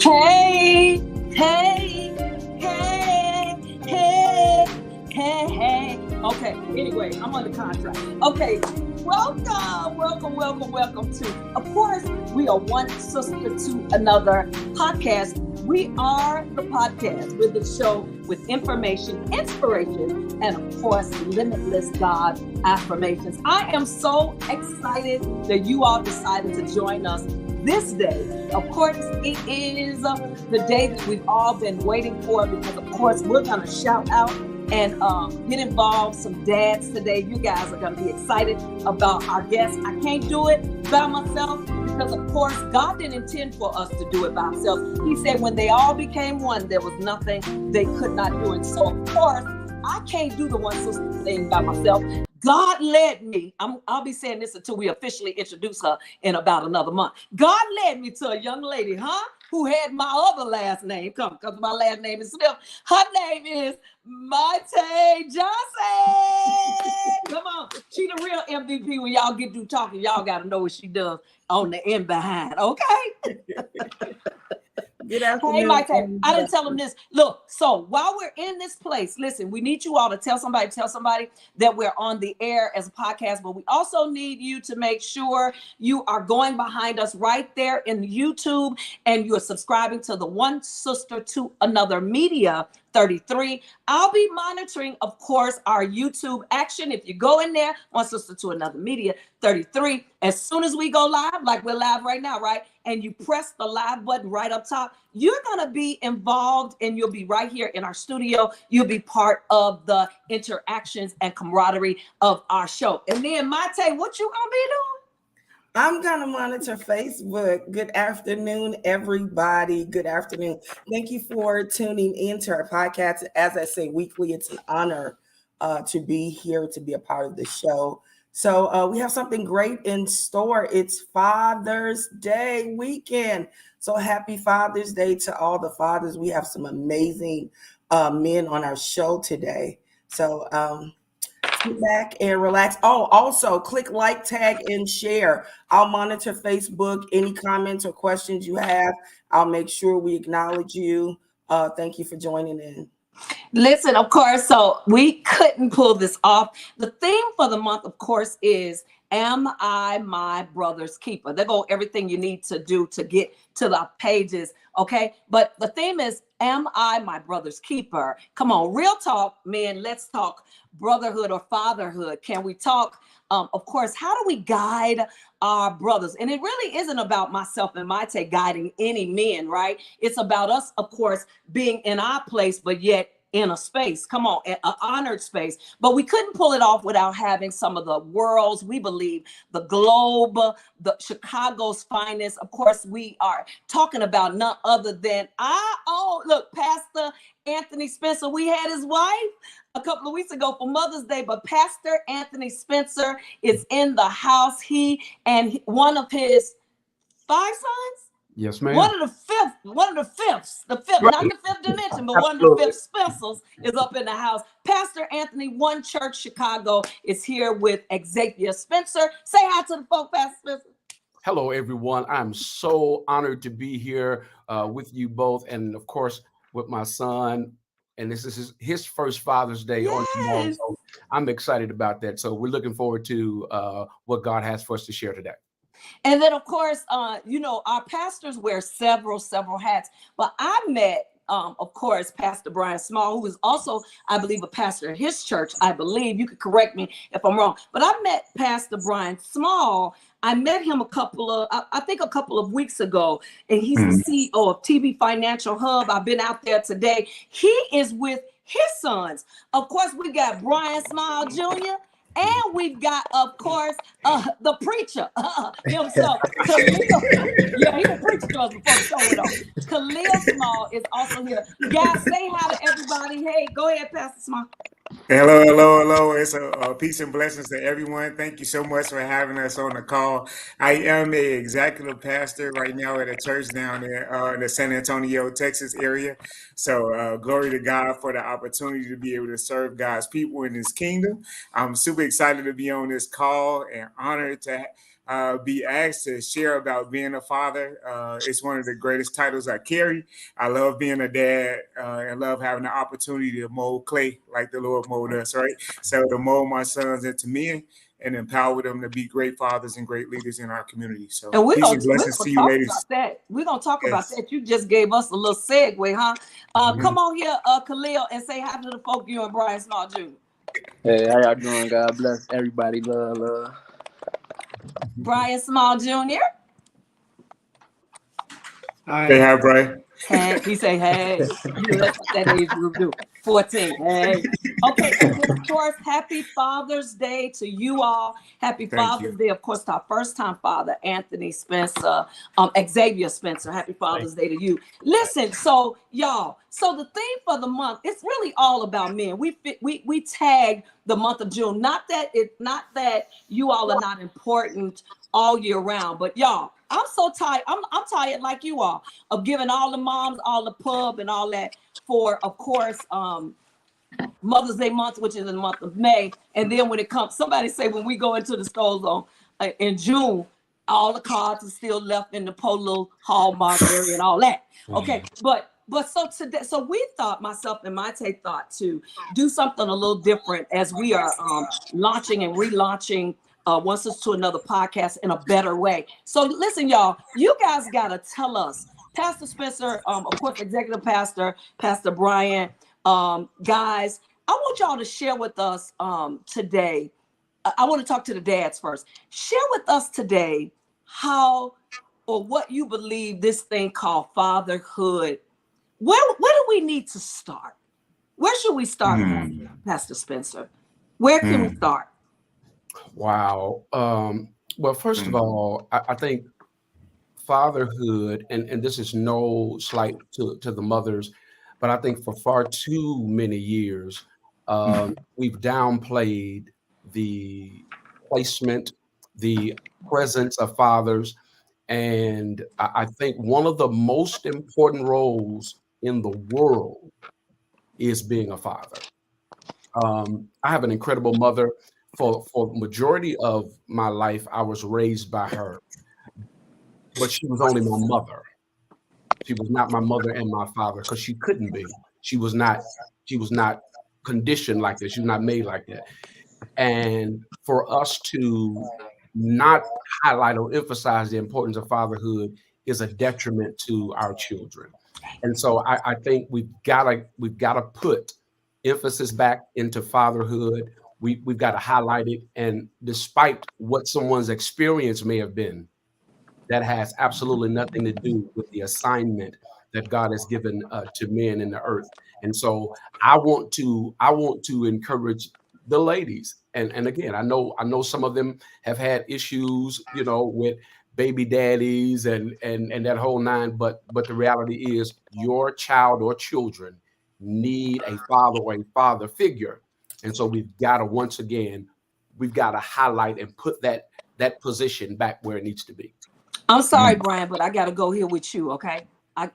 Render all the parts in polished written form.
Hey, hey, hey, hey, hey, hey. Okay, anyway, I'm on the contract. Okay, welcome to, of course, we are One Sister to Another podcast. We are the podcast with the show with information, inspiration, and of course, limitless God affirmations. I am so excited that you all decided to join us this day. Of course, it is the day that we've all been waiting for, because of course we're going to shout out and get involved. Some dads today, you guys are going to be excited about our guests. I can't do it by myself because of course God didn't intend for us to do it by ourselves. He said when they all became one, there was nothing they could not do. And so of course I can't do the one sister thing by myself. God led me. I'll be saying this until we officially introduce her in about another month. God led me to a young lady, who had my other last name. Because my last name is Smith. Her name is Maite Johnson. Come on. She the real MVP. When y'all get through talking, y'all got to know what she does on the end behind. Okay? Good afternoon. Hey, Mike, I didn't tell them this. Look, so while we're in this place, listen, we need you all to tell somebody that we're on the air as a podcast, but we also need you to make sure you are going behind us right there in YouTube and you're subscribing to the One Sister to Another Media 33. I'll be monitoring, of course, our YouTube action. If you go in there, One Sister to Another Media 33, as soon as we go live, like we're live right now, right? And you press the live button right up top, you're going to be involved and you'll be right here in our studio. You'll be part of the interactions and camaraderie of our show. And then, Mate, what you going to be doing? I'm going to monitor Facebook. Good afternoon, everybody. Good afternoon. Thank you for tuning into our podcast. As I say weekly, it's an honor to be here, to be a part of the show. So we have something great in store. It's Father's Day weekend. So happy Father's Day to all the fathers. We have some amazing men on our show today. So sit back and relax. Oh, also click like, tag, and share. I'll monitor Facebook. Any comments or questions you have, I'll make sure we acknowledge you. Thank you for joining in. Listen, of course, so we couldn't pull this off. The theme for the month, of course, is Am I My Brother's Keeper? There go everything you need to do to get to the pages, okay? But the theme is Am I My Brother's Keeper? Come on, real talk, men, let's talk brotherhood or fatherhood. Can we talk, of course, how do we guide our brothers? And it really isn't about myself and Maite guiding any men, right? It's about us, of course, being in our place, but yet in a space, come on, an honored space. But we couldn't pull it off without having some of the world's, we believe, the globe, the Chicago's finest. Of course, we are talking about none other than look, Pastor Anthony Spencer. We had his wife a couple of weeks ago for Mother's Day, but Pastor Anthony Spencer is in the house. He and one of his 5 sons. Yes, ma'am. One of the fifth, not the fifth dimension, but one of the fifth Spencers is up in the house. Pastor Anthony, One Church Chicago, is here with Xavier Spencer. Say hi to the folk, Pastor Spencer. Hello, everyone. I'm so honored to be here with you both, and of course, with my son. And this is his first Father's Day on tomorrow. So I'm excited about that. So we're looking forward to what God has for us to share today. And then, of course, our pastors wear several hats. But I met, of course, Pastor Brian Small, who is also, I believe, a pastor at his church. I believe. You could correct me if I'm wrong. But I met Pastor Brian Small. I met him a couple of weeks ago. And he's the CEO of TV Financial Hub. I've been out there today. He is with his sons. Of course, we got Brian Small Jr., and we've got, of course, the preacher himself, Khalil. Yeah, he was preaching to us before the show went on. Khalil Small is also here. Guys, say hi to everybody. Hey, go ahead, Pastor Small. Hello. It's a peace and blessings to everyone. Thank you so much for having us on the call. I am a executive pastor right now at a church down there in the San Antonio, Texas area. So glory to God for the opportunity to be able to serve God's people in his kingdom. I'm super excited to be on this call and honored to be asked to share about being a father. It's one of the greatest titles I carry. I love being a dad and love having the opportunity to mold clay like the Lord molded us, right? So to mold my sons into men and empower them to be great fathers and great leaders in our community. So and peace and blessings to you, talk ladies. about that. We're gonna talk about Yes. that. You just gave us a little segue, huh? Come on here, Khalil, and say hi to the folk, you and Brian Small Jr. Hey, how y'all doing? God bless everybody. Love. Brian Small Jr. Say hi, Brian. Hey, he say, hey, you know, that's what that age group do. 14. Hey. Okay, and then of course, happy Father's Day to you all. Happy Father's Day, of course, to our first time father, Anthony Spencer, Xavier Spencer. Happy Father's Day to you. Listen, so y'all, so the theme for the month, it's really all about men. We tag the month of June. Not that you all are not important all year round, but y'all, I'm so tired. I'm tired like you are of giving all the moms all the pub and all that for, of course, Mother's Day month, which is in the month of May. And then when it comes, somebody say when we go into the stores on in June, all the cards are still left in the Polo Hallmark area and all that. Okay, but so today, so we thought, myself and Maite thought, to do something a little different as we are launching and relaunching OneSister2Another podcast in a better way. So listen, y'all, you guys gotta tell us, Pastor Spencer, of course, executive pastor, Pastor Brian, guys, I want y'all to share with us today. I want to talk to the dads first. Share with us today how or what you believe this thing called fatherhood. Where do we need to start? Where should we start, Pastor Spencer? Where can we start? Wow. Well, first of all, I think fatherhood, and this is no slight to the mothers, but I think for far too many years, we've downplayed the placement, the presence of fathers. And I think one of the most important roles in the world is being a father. I have an incredible mother. For the majority of my life, I was raised by her, but she was only my mother. She was not my mother and my father because she couldn't be. She was not conditioned like that. She was not made like that. And for us to not highlight or emphasize the importance of fatherhood is a detriment to our children. And so I think we've got to put emphasis back into fatherhood. We've got to highlight it. And despite what someone's experience may have been, that has absolutely nothing to do with the assignment that God has given to men in the earth. And so I want to encourage the ladies. And again, I know some of them have had issues, with baby daddies and that whole nine. But the reality is, your child or children need a father or a father figure. And so we've got to highlight and put that position back where it needs to be. I'm sorry, Brian, but I got to go here with you. Okay. I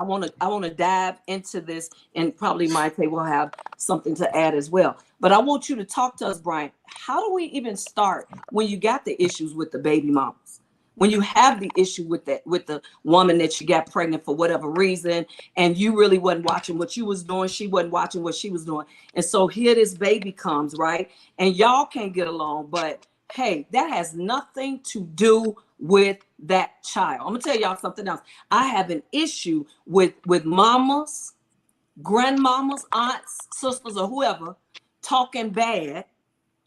want to dive into this, and probably Maite will have something to add as well. But I want you to talk to us, Brian. How do we even start when you got the issues with the baby mamas? When you have the issue with the woman that you got pregnant for whatever reason, and you really wasn't watching what you was doing, she wasn't watching what she was doing, and so here this baby comes, right? And y'all can't get along, but hey, that has nothing to do with that child. I'm gonna tell y'all something else. I have an issue with mamas, grandmamas, aunts, sisters, or whoever talking bad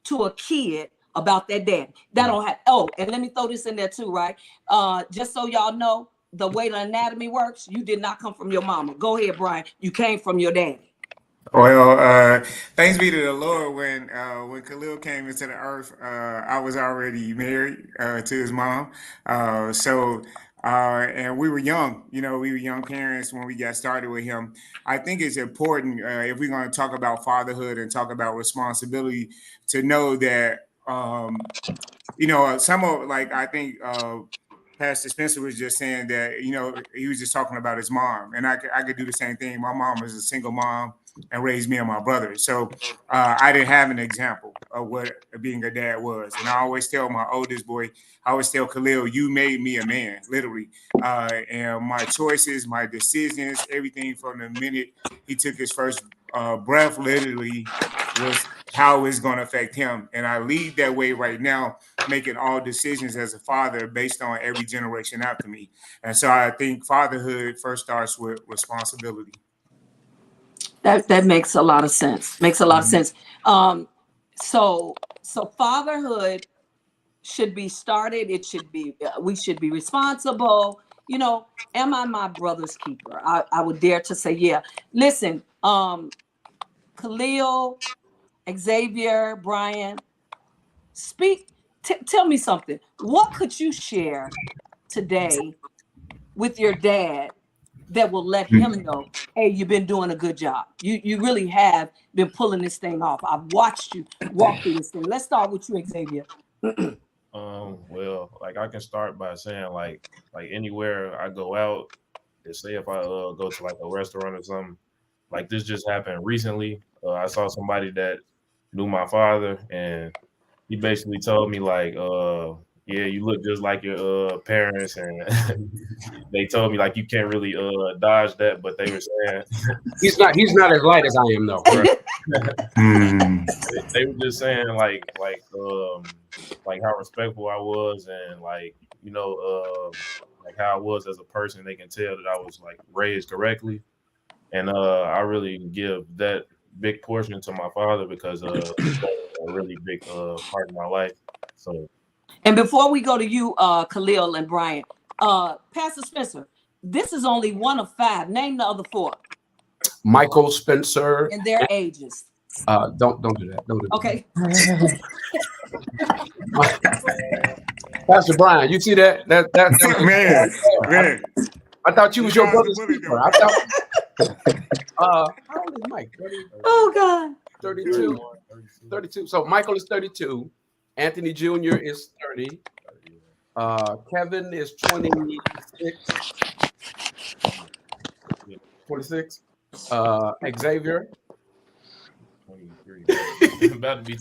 to a kid about their dad. That don't have. Oh, and let me throw this in there too, right? Just so y'all know, the way the anatomy works, you did not come from your mama. Go ahead, Brian. You came from your daddy. Well, thanks be to the Lord. When Khalil came into the earth, I was already married to his mom. And we were young. We were young parents when we got started with him. I think it's important, if we're going to talk about fatherhood and talk about responsibility, to know that some of, like, I think Pastor Spencer was just saying that, you know, he was just talking about his mom, and I could do the same thing. My mom was a single mom and raised me and my brother. So I didn't have an example of what being a dad was. And I always tell my oldest boy, I always tell Khalil, you made me a man, literally. And my choices, my decisions, everything from the minute he took his first breath, literally, was how it's going to affect him. And I lead that way right now, making all decisions as a father based on every generation after me. And so I think fatherhood first starts with responsibility. That makes a lot of sense. Makes a lot of sense. So fatherhood should be started. It should be, we should be responsible. You know, am I my brother's keeper? I would dare to say, yeah. Listen, Khalil, Xavier, Brian, tell me something. What could you share today with your dad that will let him know, hey, you've been doing a good job. You really have been pulling this thing off. I've watched you walk through this thing. Let's start with you, Xavier. Well, like I can start by saying like anywhere I go out, say if I go to like a restaurant or something, like this just happened recently. I saw somebody that knew my father, and he basically told me like, yeah, you look just like your parents, and they told me like you can't really dodge that, but they were saying he's not as light as I am though. They were just saying like how respectful I was, and like, you know, like how I was as a person. They can tell that I was like raised correctly, and I really give that big portion to my father because a really big part of my life. So, and before we go to you, Khalil and Brian, Pastor Spencer, this is only one of 5. Name the other 4. Michael, Spencer, and their ages. Don't do that. Don't do that. Okay. Pastor Brian, you see that? That man. I thought you was your brother's keeper. I thought. How old is Mike? 30, oh God. 32. 32. So Michael is 32. Anthony Jr. is 30. Kevin is 26. 26. Xavier. 23.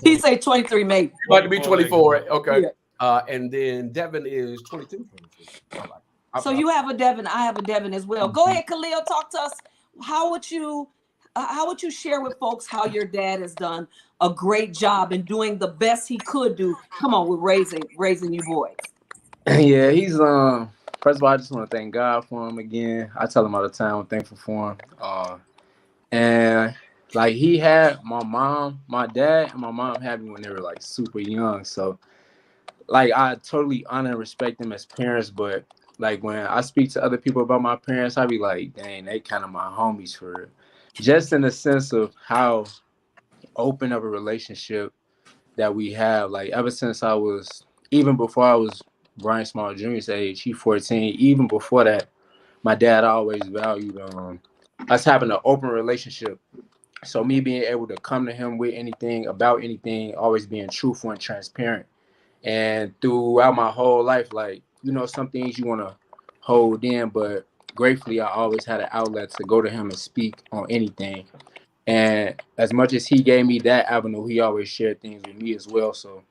He say 23, maybe. About to be 24. Okay. Yeah. And then Devin is 22. So you have a Devin. I have a Devin as well. Go ahead, Khalil. Talk to us. How would you share with folks how your dad has done a great job in doing the best he could do? Come on, with raising you boys. Yeah, he's first of all, I just want to thank God for him again. I tell him all the time I'm thankful for him. And like he had my dad and my mom had me when they were like super young. So like I totally honor and respect them as parents, but like when I speak to other people about my parents, I be like, dang, they kind of my homies for real. Just in the sense of how open of a relationship that we have. Like ever since even before I was Brian Small Jr.'s age, he 14, even before that, my dad always valued us having an open relationship. So me being able to come to him with anything, about anything, always being truthful and transparent. And throughout my whole life, like, you know, some things you want to hold in, but gratefully, I always had an outlet to go to him and speak on anything. And as much as he gave me that avenue, he always shared things with me as well. So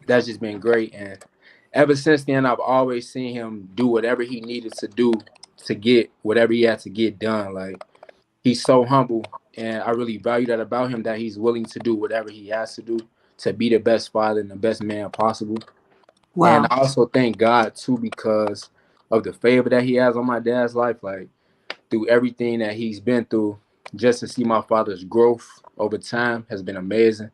that's just been great. And ever since then, I've always seen him do whatever he needed to do to get whatever he had to get done. Like, he's so humble. And I really value that about him, that he's willing to do whatever he has to do to be the best father and the best man possible. Wow. And I also thank God, too, because of the favor that he has on my dad's life. Like, through everything that he's been through, just to see my father's growth over time has been amazing.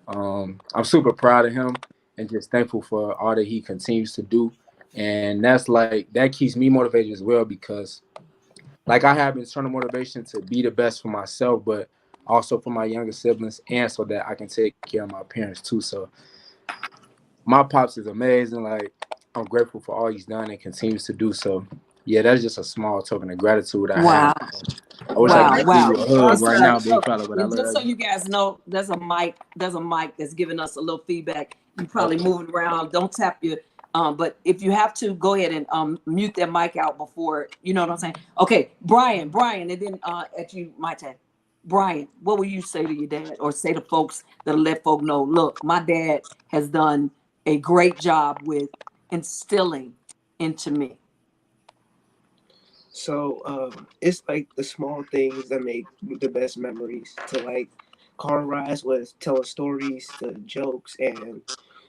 I'm super proud of him and just thankful for all that he continues to do. And that keeps me motivated as well, because like I have internal motivation to be the best for myself, but also for my younger siblings, and so that I can take care of my parents too. So my pops is amazing. Like, I'm grateful for all he's done and continues to do. So yeah, that's just a small token of gratitude I have. I wish I could give you a hug right now, big fella, but I love just so you guys know, there's a mic that's giving us a little feedback. You probably moving around. Don't tap But if you have to, go ahead and mute their mic out before, you know what I'm saying? Okay, Brian, and then at you, my time. Brian, what will you say to your dad, or say to folks that'll let folk know, look, my dad has done a great job with instilling into me? So it's like the small things that make the best memories. To like car rides with telling stories to jokes, and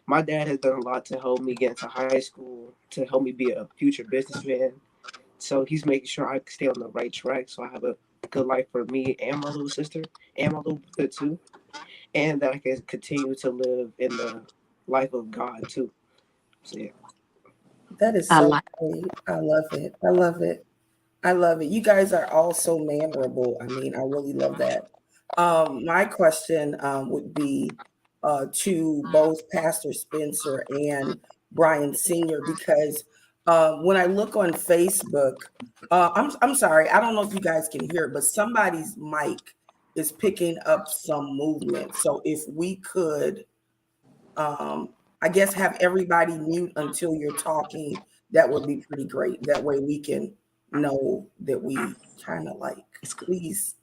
my dad has done a lot to help me get into high school, to help me be a future businessman. So he's making sure I stay on the right track, so I have a good life for me and my little sister and my little brother too, and that I can continue to live in the life of God too. So yeah. That is I so like. great. I love it. I love it. I love it. You guys are all so memorable. I mean, I really love that. My question would be to both Pastor Spencer and Brian Sr., because when I look on Facebook, I'm sorry, I don't know if you guys can hear it, but somebody's mic is picking up some movement. So if we could, I guess, have everybody mute until you're talking, that would be pretty great. That way we can know that we kind of like, please.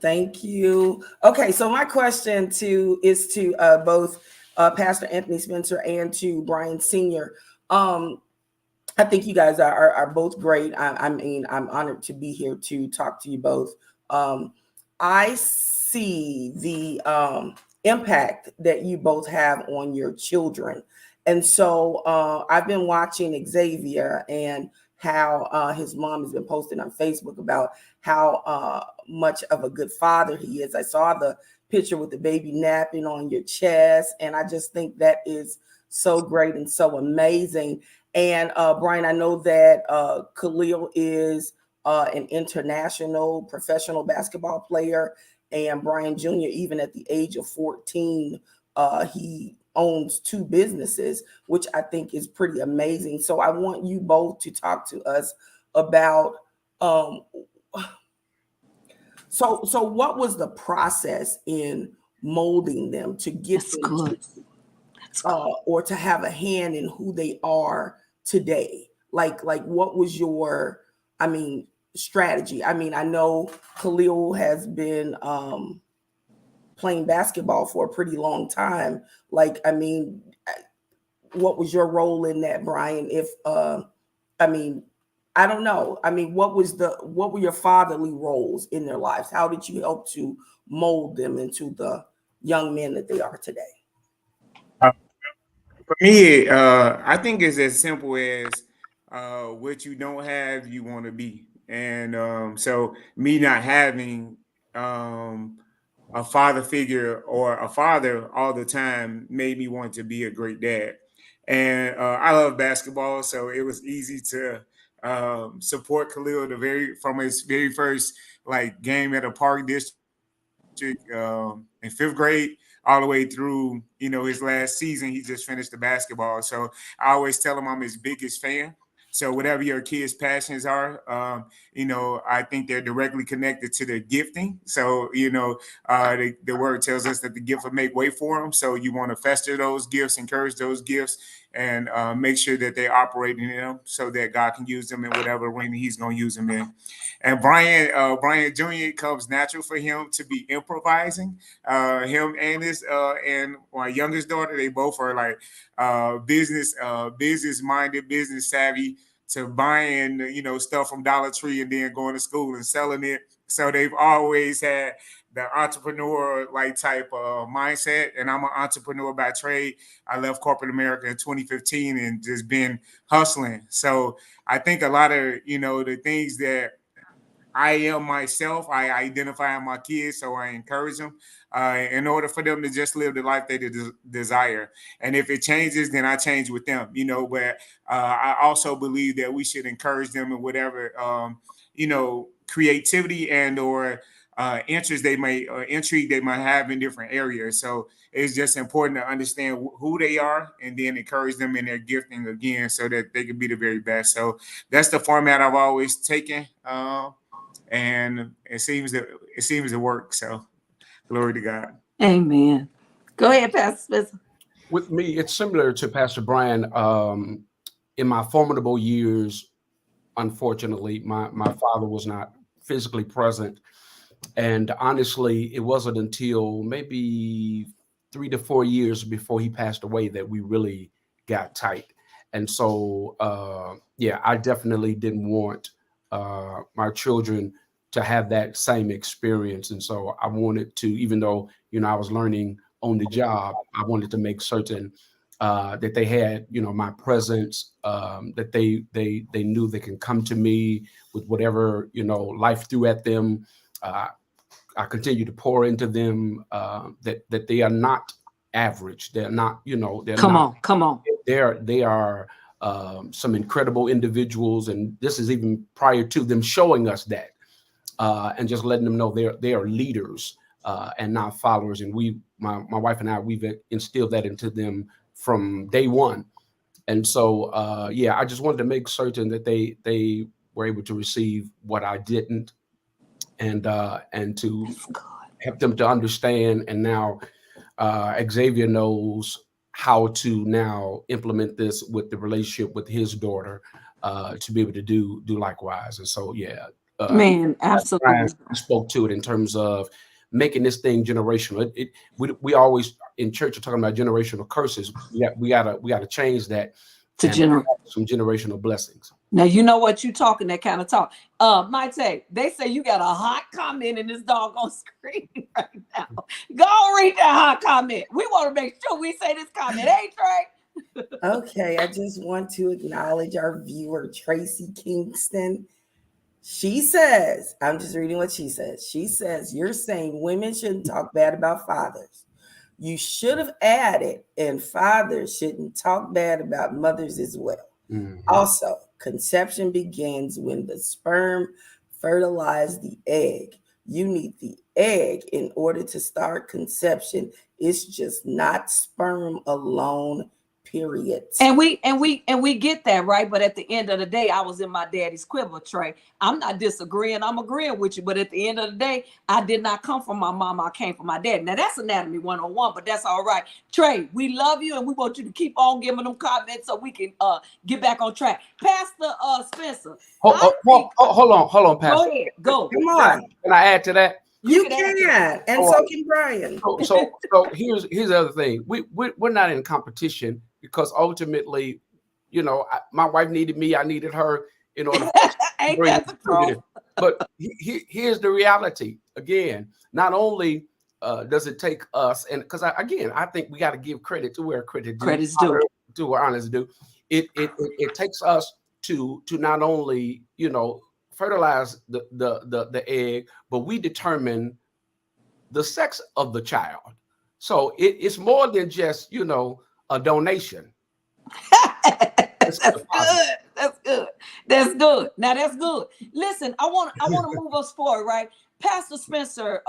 Thank you. Okay, so my question is to both Pastor Anthony Spencer and to Brian Sr. I think you guys are both great. I mean, I'm honored to be here to talk to you both. I see the impact that you both have on your children. And so I've been watching Xavier and how his mom has been posting on Facebook about how much of a good father he is. I saw the picture with the baby napping on your chest, and I just think that is so great and so amazing. And Brian, I know that Khalil is an international professional basketball player, and Brian Jr., even at the age of 14, he owns two businesses, which I think is pretty amazing. So I want you both to talk to us about so what was the process in molding them to get That's them good. That's good. or to have a hand in who they are today? Like what was your, I mean, strategy? I mean, I know Khalil has been playing basketball for a pretty long time. Like, I mean, what was your role in that, Brian? If I mean, I don't know. I mean, what were your fatherly roles in their lives? How did you help to mold them into the young men that they are today? For me, I think it's as simple as what you don't have, you want to be. And so, me not having a father figure or a father all the time made me want to be a great dad. And I love basketball, so it was easy to support Khalil from his very first like game at a park district in fifth grade all the way through, his last season. He just finished the basketball. So I always tell him I'm his biggest fan. So whatever your kids' passions are, I think they're directly connected to their gifting. So, the word tells us that the gift will make way for them. So you want to fester those gifts, encourage those gifts, and make sure that they operate in them so that God can use them in whatever arena he's going to use them in. And Brian Jr., comes natural for him to be improvising. Him and and my youngest daughter, they both are like business minded, business savvy, to buying stuff from Dollar Tree and then going to school and selling it. So they've always had the entrepreneur like type mindset, and I'm an entrepreneur by trade. I left corporate America in 2015 and just been hustling. So I think a lot of the things that I am myself, I identify my kids, so I encourage them in order for them to just live the life they desire. And if it changes, then I change with them, But I also believe that we should encourage them in whatever, creativity and or interest they may or intrigue they might have in different areas. So it's just important to understand who they are and then encourage them in their gifting again, so that they can be the very best. So that's the format I've always taken. And it seems to work. So glory to God. Amen. Go ahead, Pastor Spencer. With me, it's similar to Pastor Brian. In my formidable years, unfortunately, my father was not physically present. And honestly, it wasn't until maybe 3 to 4 years before he passed away that we really got tight. And so, yeah, I definitely didn't want my children to have that same experience. And so I wanted to, even though, I was learning on the job, I wanted to make certain that they had, my presence, that they knew they can come to me with whatever, life threw at them. Uh, I continue to pour into them, that they are not average. They're not, they're Come not. on, come on. They are some incredible individuals, and this is even prior to them showing us that, and just letting them know they are leaders and not followers. And my wife and I, we've instilled that into them from day one. And so, yeah, I just wanted to make certain that they were able to receive what I didn't, and to help them to understand. And now Xavier knows how to now implement this with the relationship with his daughter, to be able to do likewise. And so, yeah, Man, absolutely. I spoke to it in terms of making this thing generational. We always in church are talking about generational curses. We gotta change that To and generate. some generational blessings. Now you know what you talking that kind of talk. Might say they say you got a hot comment in this doggone screen right now. Go read that hot comment. We want to make sure we say this comment. Hey, Trey. Okay, I just want to acknowledge our viewer, Tracy Kingston. She says, I'm just reading what she says. She says, you're saying women shouldn't talk bad about fathers. You should have added, and fathers shouldn't talk bad about mothers as well. Mm-hmm. Also, conception begins when the sperm fertilizes the egg. You need the egg in order to start conception. It's just not sperm alone, period. And we get that, right? But at the end of the day, I was in my daddy's quiver, Trey. I'm not disagreeing. I'm agreeing with you. But at the end of the day, I did not come from my mom. I came from my dad. Now that's anatomy 101, but that's all right. Trey, we love you and we want you to keep on giving them comments so we can get back on track. Pastor Spencer. Hold on, Pastor. Go ahead. Go. Come on. Can I add to that? You can. And so can Brian. So here's the other thing. We're not in competition, because ultimately, my wife needed me, I needed her in order to bring it together. But here's the reality. Again, not only does it take us, and because I think we got to give credit to where credit's due, to where honors due. It takes us to not only fertilize the egg, but we determine the sex of the child. So it's more than just a donation. That's good. That's good. Now that's good. Listen, I want to move us forward, right? Pastor Spencer,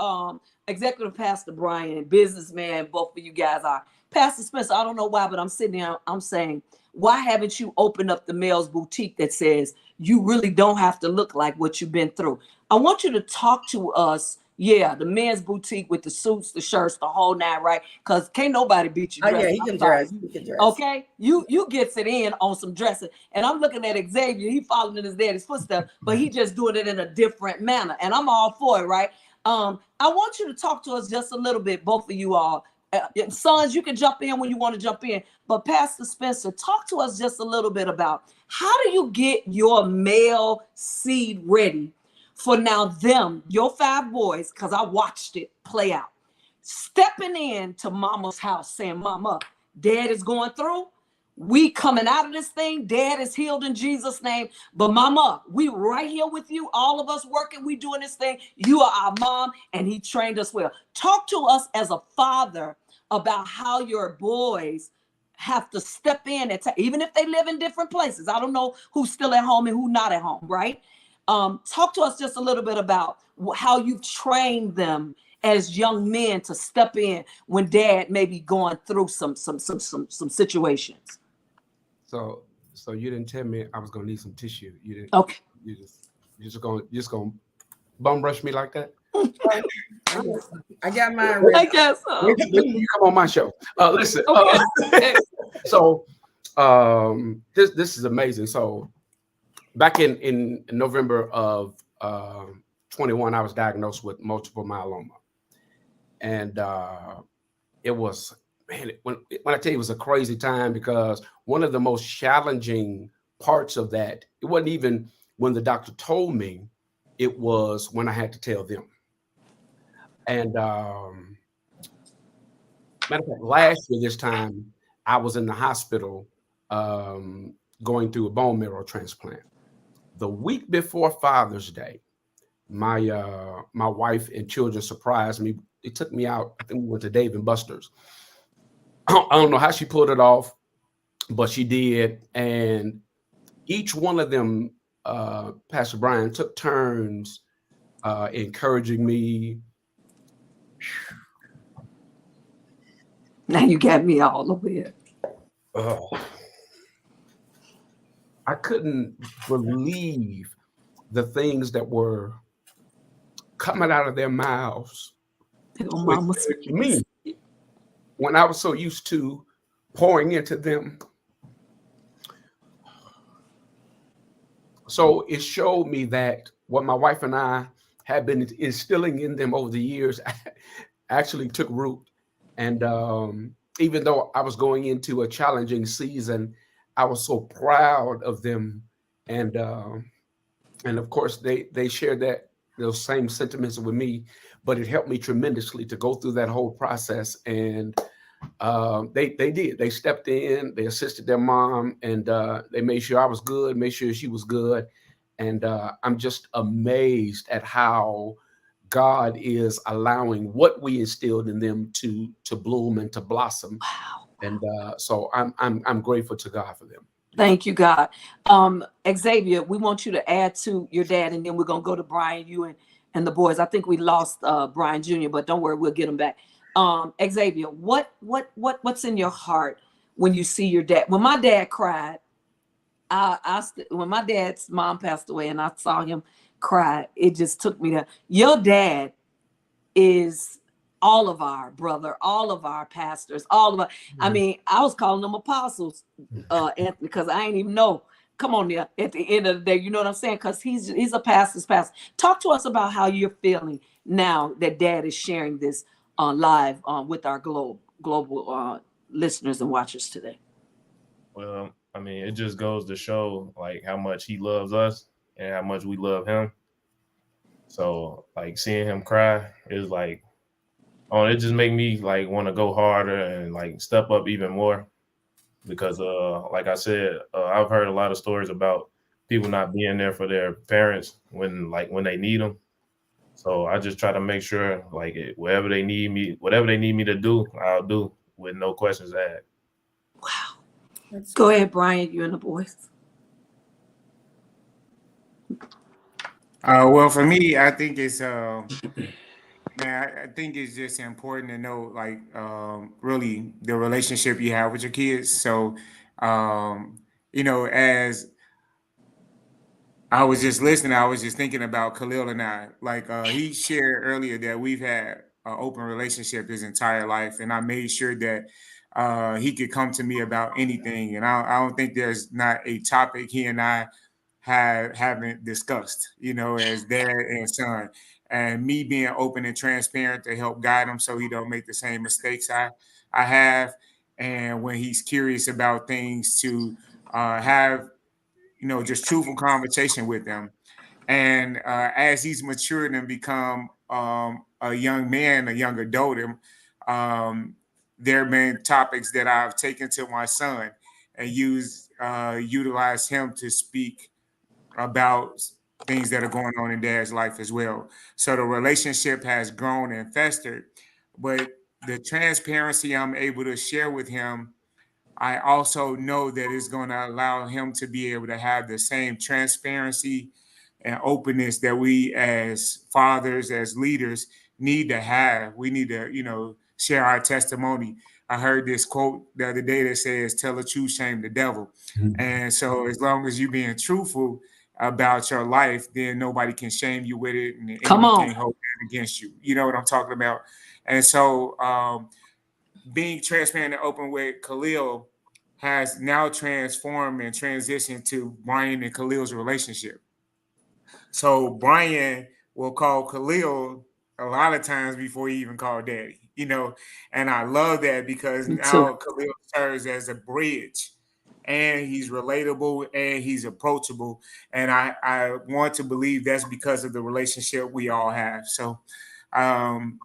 Executive Pastor Brian, businessman, both of you guys are. Pastor Spencer, I don't know why, but I'm sitting here, I'm saying, why haven't you opened up the male's boutique that says you really don't have to look like what you've been through? I want you to talk to us. Yeah, the men's boutique with the suits, the shirts, the whole nine, right? Because can't nobody beat you. Oh, yeah, he can dress. Okay, you gets it in on some dressing. And I'm looking at Xavier. He following in his daddy's footsteps, but he just doing it in a different manner. And I'm all for it, right? I want you to talk to us just a little bit, both of you all. Sons, you can jump in when you want to jump in. But Pastor Spencer, talk to us just a little bit about how do you get your male seed ready for now them, your 5 boys, because I watched it play out, stepping into mama's house saying, Mama, dad is going through. We coming out of this thing. Dad is healed in Jesus' name. But mama, we right here with you. All of us working. We doing this thing. You are our mom, and he trained us well. Talk to us as a father about how your boys have to step in, and even if they live in different places. I don't know who's still at home and who not at home, right? Talk to us just a little bit about how you've trained them as young men to step in when dad may be going through some situations. So you didn't tell me I was gonna need some tissue. You didn't. Okay. You just gonna bum rush me like that? I got mine ready. I guess so. Wait till you come on my show. Listen. Okay. So this is amazing. So back in November of 21, I was diagnosed with multiple myeloma, and it was, man, when I tell you, it was a crazy time, because one of the most challenging parts of that, it wasn't even when the doctor told me, it was when I had to tell them. And matter of fact, last year this time, I was in the hospital going through a bone marrow transplant. The week before Father's Day, my wife and children surprised me. They took me out. I think we went to Dave and Buster's. I don't know how she pulled it off, but she did. And each one of them, Pastor Brian, took turns encouraging me. Now you got me all over here. I couldn't believe the things that were coming out of their mouths to me, when I was so used to pouring into them. So it showed me that what my wife and I have been instilling in them over the years actually took root. And even though I was going into a challenging season, I was so proud of them. And of course, they shared those same sentiments with me, but it helped me tremendously to go through that whole process. And they stepped in, they assisted their mom, and they made sure I was good, made sure she was good. And I'm just amazed at how God is allowing what we instilled in them to bloom and to blossom. Wow. And so I'm grateful to God for them. Thank you, God. Xavier, we want you to add to your dad, and then we're gonna go to Brian, you and the boys. I think we lost Brian Jr., but don't worry, we'll get him back. Xavier, what's in your heart when you see your dad? When my dad cried, when my dad's mom passed away and I saw him cry, it just took me to, your dad is all of our brother, all of our pastors, all of our, I mean, I was calling them apostles, Anthony, because I ain't even know. Come on there at the end of the day, you know what I'm saying? Because he's a pastor's pastor. Talk to us about how you're feeling now that Dad is sharing this live with our global listeners and watchers today. Well, I mean, it just goes to show like how much he loves us and how much we love him. So like seeing him cry is like, it just make me like want to go harder and like step up even more. Because like I said, I've heard a lot of stories about people not being there for their parents when they need them. So I just try to make sure like whatever they need me to do, I'll do with no questions asked. Wow. Go ahead, Brian, you and the boys. Well, for me, I think it's man, I think it's just important to know, like, really the relationship you have with your kids. So, as I was just listening, I was just thinking about Khalil and I. Like, he shared earlier that we've had an open relationship his entire life, and I made sure that he could come to me about anything. And I don't think there's not a topic he and I haven't discussed, as dad and son. And me being open and transparent to help guide him so he don't make the same mistakes I have. And when he's curious about things, to have just truthful conversation with them. And as he's matured and become a young man, a young adult, there have been topics that I've taken to my son and utilize him to speak about things that are going on in dad's life as well. So the relationship has grown and festered, but the transparency I'm able to share with him, I also know that it's going to allow him to be able to have the same transparency and openness that we as fathers, as leaders, need to have. We need to, share our testimony. I heard this quote the other day that says, "Tell the truth, shame the devil." Mm-hmm. And so as long as you're being truthful about your life, then nobody can shame you with it, and Come on. Can't hold against you. You know what I'm talking about? And so being transparent and open with Khalil has now transformed and transitioned to Brian and Khalil's relationship. So Brian will call Khalil a lot of times before he even called Daddy, you know, and I love that because Me too. now Khalil serves as a bridge, and he's relatable and he's approachable, and I want to believe that's because of the relationship we all have. So, um,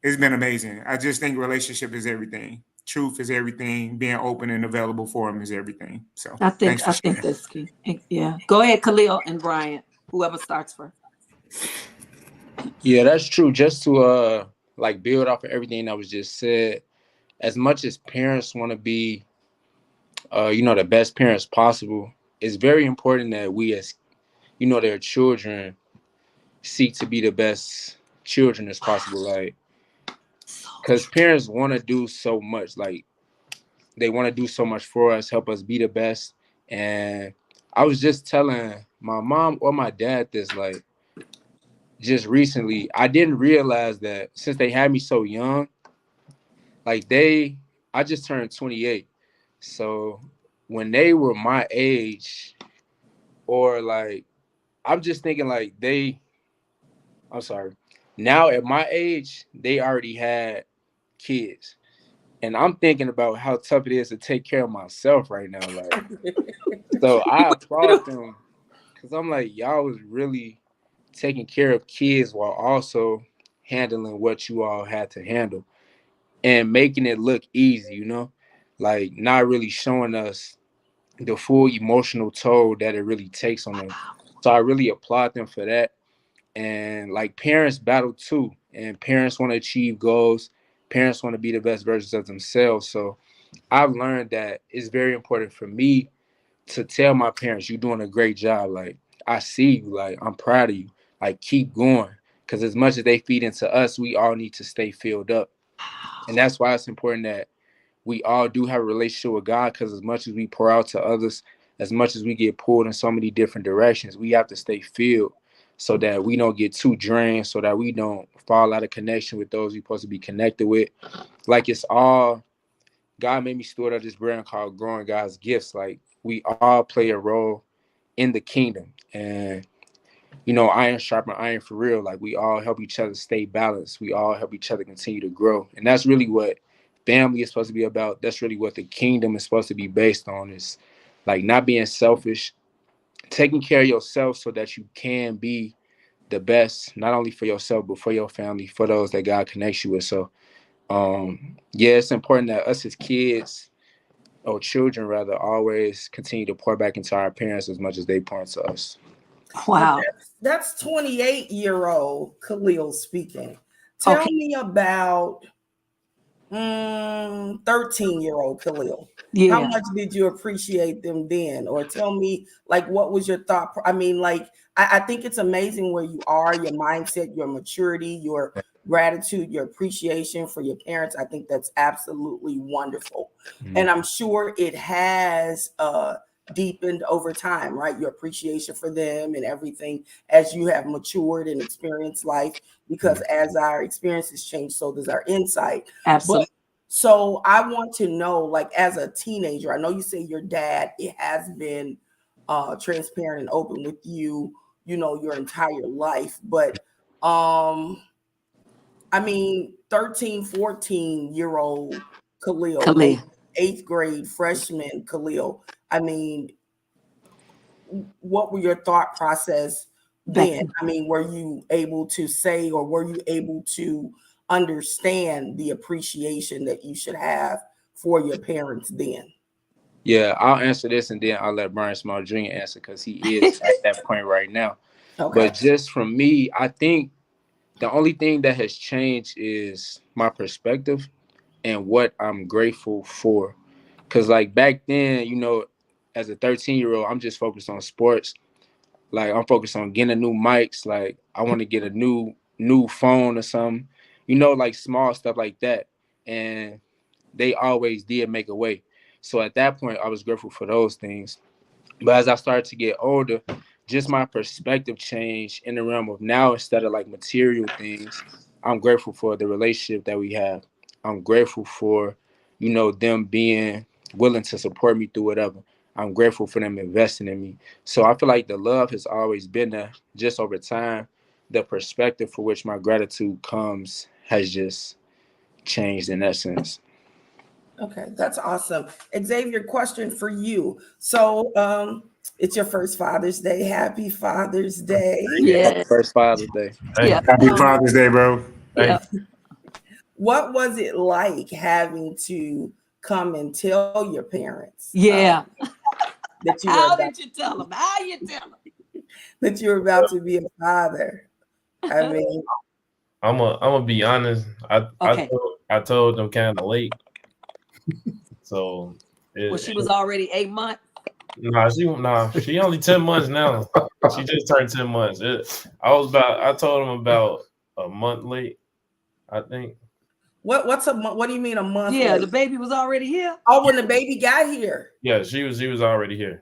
it's been amazing. I just think relationship is everything. Truth is everything. Being open and available for him is everything. So, thanks for I think sharing. that's key. Yeah. Go ahead, Khalil and Brian. Whoever starts first. Yeah, that's true. Just to like build off of everything that was just said, as much as parents want to be the best parents possible, it's very important that we as their children seek to be the best children as possible. Like, because parents want to do so much, like they want to do so much for us, help us be the best. And I was just telling my mom or my dad this, like, just recently. I didn't realize that since they had me so young, like I just turned 28. So when they were my age, or like, I'm just thinking like I'm sorry, now at my age, they already had kids. And I'm thinking about how tough it is to take care of myself right now. Like, so I applaud them because I'm like, y'all was really taking care of kids while also handling what you all had to handle and making it look easy, like not really showing us the full emotional toll that it really takes on them. So I really applaud them for that. And like, parents battle too, and parents want to achieve goals. Parents want to be the best versions of themselves. So I've learned that it's very important for me to tell my parents, you're doing a great job. Like, I see you. Like, I'm proud of you. Like, keep going. Because as much as they feed into us, we all need to stay filled up. And that's why it's important that we all do have a relationship with God, because as much as we pour out to others, as much as we get pulled in so many different directions, we have to stay filled so that we don't get too drained, so that we don't fall out of connection with those we're supposed to be connected with. Like, it's all, God made me steward of this brand called Growing God's Gifts. Like, we all play a role in the kingdom. And, iron sharpen iron for real. Like, we all help each other stay balanced. We all help each other continue to grow. And that's really what family is supposed to be about. That's really what the kingdom is supposed to be based on, is like not being selfish, taking care of yourself so that you can be the best, not only for yourself, but for your family, for those that God connects you with. So, yeah, it's important that us as kids, or children rather, always continue to pour back into our parents as much as they pour into us. Wow. That's 28-year-old Khalil speaking. Tell Okay. me about 13-year-old Khalil. How Yeah. much did you appreciate them then? Or tell me, like, what was your thought? I mean, like, I think it's amazing where you are, your mindset, your maturity, your gratitude, your appreciation for your parents. I think that's absolutely wonderful. And I'm sure it has deepened over time, right? Your appreciation for them and everything as you have matured and experienced life, because as our experiences change, so does our insight. But Absolutely. so I want to know, like, as a teenager, I know you say your dad, it has been transparent and open with you, your entire life. But I mean, 13, 14-year-old Khalil, Khalil. eighth grade freshman Khalil. I mean, what were your thought process Back then? then. I mean, were you able to say, or were you able to understand the appreciation that you should have for your parents then? Yeah, I'll answer this and then I'll let Brian Small Jr. answer, because he is at that point right now. Okay. But just from me, I think the only thing that has changed is my perspective and what I'm grateful for. Because, like, back then, as a 13-year-old, I'm just focused on sports. Like, I'm focused on getting a new mics. Like, I want to get a new phone or something, like small stuff like that. And they always did make a way. So at that point, I was grateful for those things. But as I started to get older, just my perspective changed in the realm of now, instead of like material things, I'm grateful for the relationship that we have. I'm grateful for, them being willing to support me through whatever. I'm grateful for them investing in me. So I feel like the love has always been there. Just over time, the perspective for which my gratitude comes has just changed in that sense. Okay, that's awesome. Xavier, question for you. So it's your first Father's Day. Happy Father's Day. Yeah. First Father's Day. Hey, Yeah. Happy Father's Day, bro. hey, Yeah. What was it like having to come and tell your parents Yeah. that you were How about did you tell them? How you tell to be a father? I them? mean, I'm gonna be honest. Okay. I told them kind of late, so Well, she was already 8 months. she only 10 months now. She just turned 10 months. I told them about a month late, I think. what's a month? What do you mean a month Yeah, late? the baby was already here. Oh, when the baby got here. Yeah, she was already here.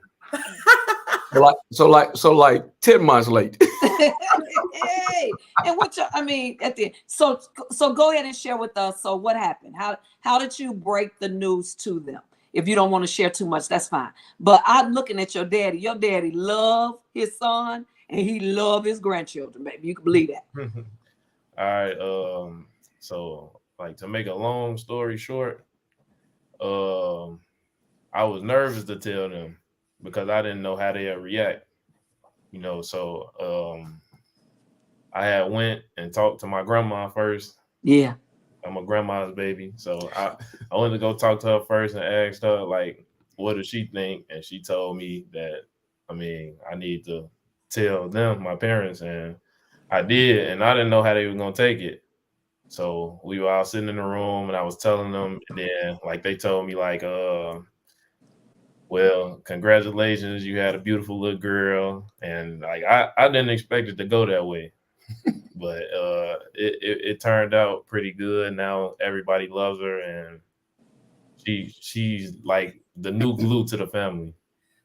So like 10 months late. Hey, and I mean, at the so go ahead and share with us. So what happened? How did you break the news to them? If you don't want to share too much, that's fine. But I'm looking at your daddy. Your daddy loved his son and he loved his grandchildren, baby. You can believe that. All right. So like to make a long story short, um, I was nervous to tell them because I didn't know how they'd react. So I had went and talked to my grandma first. Yeah. I'm a grandma's baby, so I went to go talk to her first and asked her like, what does she think? And she told me that I need to tell them, my parents, and I did, and I didn't know how they were gonna take it. So we were all sitting in the room, and I was telling them, and then like they told me like, well, congratulations, you had a beautiful little girl, and like I didn't expect it to go that way, but it turned out pretty good. Now everybody loves her, and she's like the new glue to the family.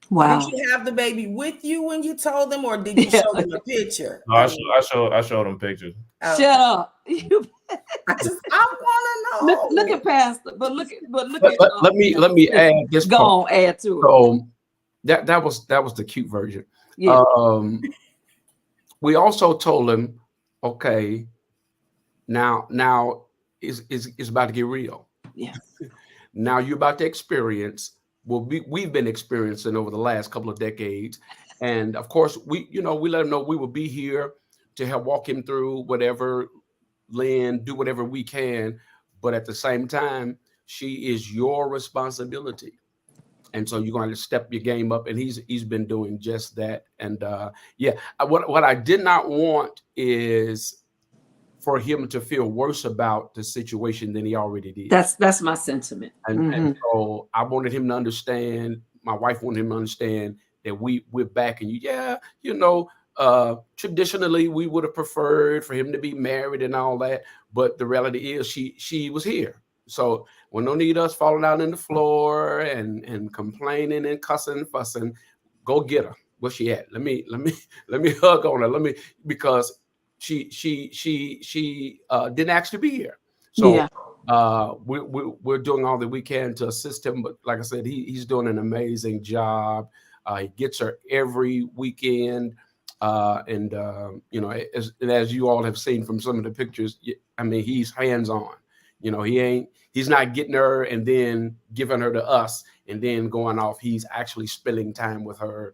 Did Wow. you have the baby with you when you told them, or did you Yeah. show them a picture? No, I showed them pictures. Shut up. I want to know. Look at Pastor, but look at Let me add this Go part. on, add to it. So that was the cute version. Yeah. We also told him, okay, now it's about to get real. Yeah. Now you're about to experience what we've been experiencing over the last couple of decades. And of course, we let him know we will be here to help walk him through whatever, Lynn, do whatever we can. But at the same time, she is your responsibility. And so you're going to step your game up, and he's been doing just that. And what I did not want is for him to feel worse about the situation than he already did. That's my sentiment. And so I wanted him to understand. My wife wanted him to understand that we're backing you. Yeah, traditionally we would have preferred for him to be married and all that, but the reality is she was here. So we don't need us falling out on the floor and complaining and cussing and fussing. Go get her. Where's she at? Let me hug on her. Because she didn't ask to be here. So Yeah. we're doing all that we can to assist him. But like I said, he's doing an amazing job. He gets her every weekend. As you all have seen from some of the pictures, he's hands-on. He's not getting her and then giving her to us and then going off. He's actually spending time with her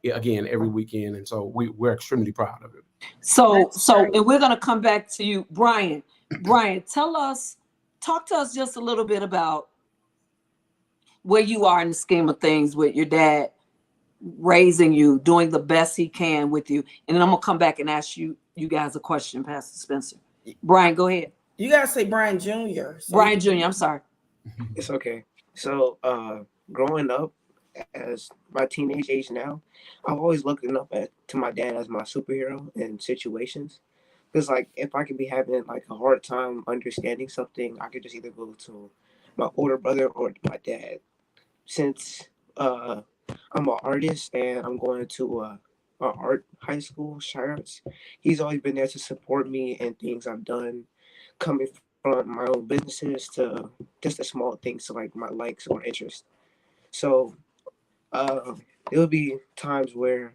again every weekend. And so we're extremely proud of him. So and we're gonna come back to you, Brian. Brian, talk to us just a little bit about where you are in the scheme of things with your dad raising you, doing the best he can with you. And then I'm gonna come back and ask you guys a question, Pastor Spencer. Brian, go ahead. You gotta say Brian Jr. Brian Jr., I'm sorry. It's okay. So growing up as my teenage age now, I'm always looking up to my dad as my superhero in situations. Because like if I could be having like a hard time understanding something, I could just either go to my older brother or my dad. Since I'm an artist and I'm going to art high school, Shirts. He's always been there to support me and things I've done, coming from my own businesses to just the small things to like my likes or interests. So uh, there'll be times where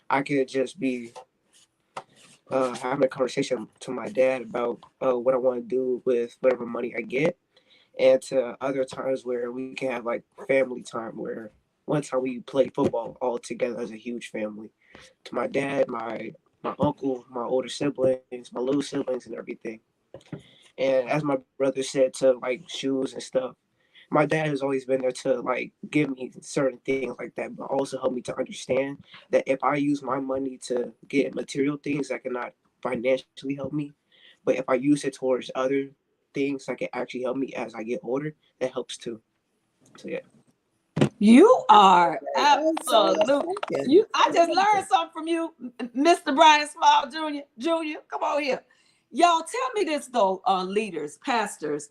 I could just be having a conversation to my dad about what I want to do with whatever money I get, and to other times where we can have like family time where one time we played football all together as a huge family. To my dad, my uncle, my older siblings, my little siblings, and everything. And as my brother said, to like shoes and stuff, my dad has always been there to like give me certain things like that, but also help me to understand that if I use my money to get material things that cannot financially help me, but if I use it towards other things that can actually help me as I get older, that helps too. So yeah. You are So absolute. thinking. You. I just learned something from you, Mr. Brian Small Jr. Jr. Come on here, y'all. Tell me this though, leaders, pastors,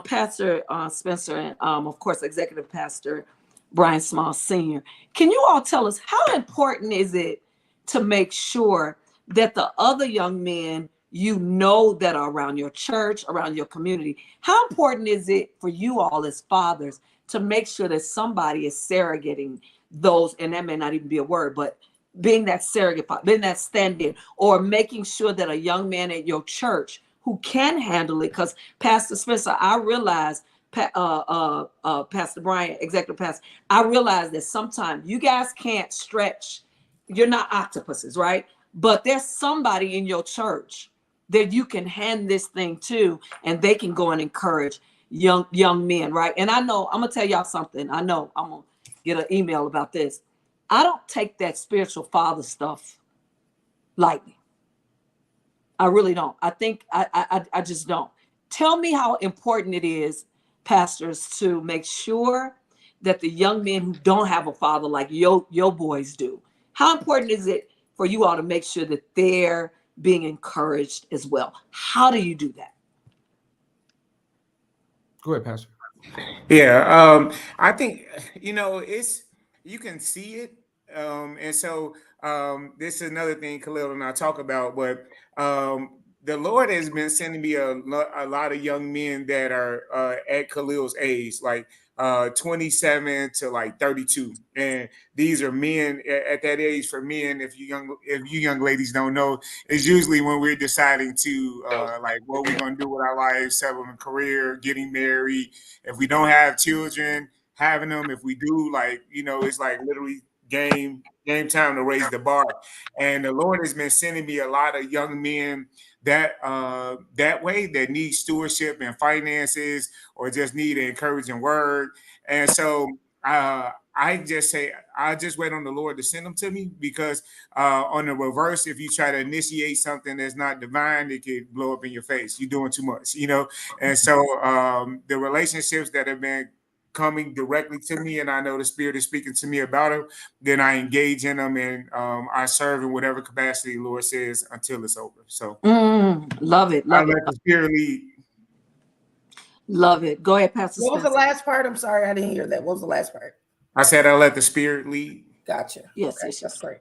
Pastor Spencer, and of course, Executive Pastor Brian Small Sr. Can you all tell us how important is it to make sure that the other young men you know that are around your church, around your community, how important is it for you all as fathers to make sure that somebody is surrogating those, and that may not even be a word, but being that surrogate, being that stand-in, or making sure that a young man at your church who can handle it? Because Pastor Spencer, I realize, Pastor Brian, Executive Pastor, I realize that sometimes you guys can't stretch. You're not octopuses, right? But there's somebody in your church that you can hand this thing to, and they can go and encourage young men, right? And I know I'm gonna tell y'all something. I know I'm gonna get an email about this. I don't take that spiritual father stuff lightly. I really don't. I think I just don't. Tell me how important it is, pastors, to make sure that the young men who don't have a father like your boys do. How important is it for you all to make sure that they're being encouraged as well? How do you do that? Go ahead, Pastor. Yeah, I think it's you can see it, and so this is another thing Khalil and I talk about. But the Lord has been sending me a lot of young men that are at Khalil's age, like 27 to like 32, and these are men at that age. For men, if you young ladies don't know, it's usually when we're deciding to like what we're gonna do with our lives, settling a career, getting married. If we don't have children, having them. If we do, like it's like literally game time to raise the bar. And the Lord has been sending me a lot of young men that way that need stewardship and finances, or just need an encouraging word. And so I just say I just wait on the Lord to send them to me, because on the reverse, if you try to initiate something that's not divine, it could blow up in your face. You're doing too much. And so the relationships that have been coming directly to me, and I know the Spirit is speaking to me about them, then I engage in them, and I serve in whatever capacity the Lord says until it's over. So Love it, I love it, let the Spirit lead. love it. Go ahead, Pastor What was the Spencer. last part? I'm sorry, I didn't hear that. What was the last part? I said I let the Spirit lead. Gotcha. Yes, Okay, yes, that's yes. great.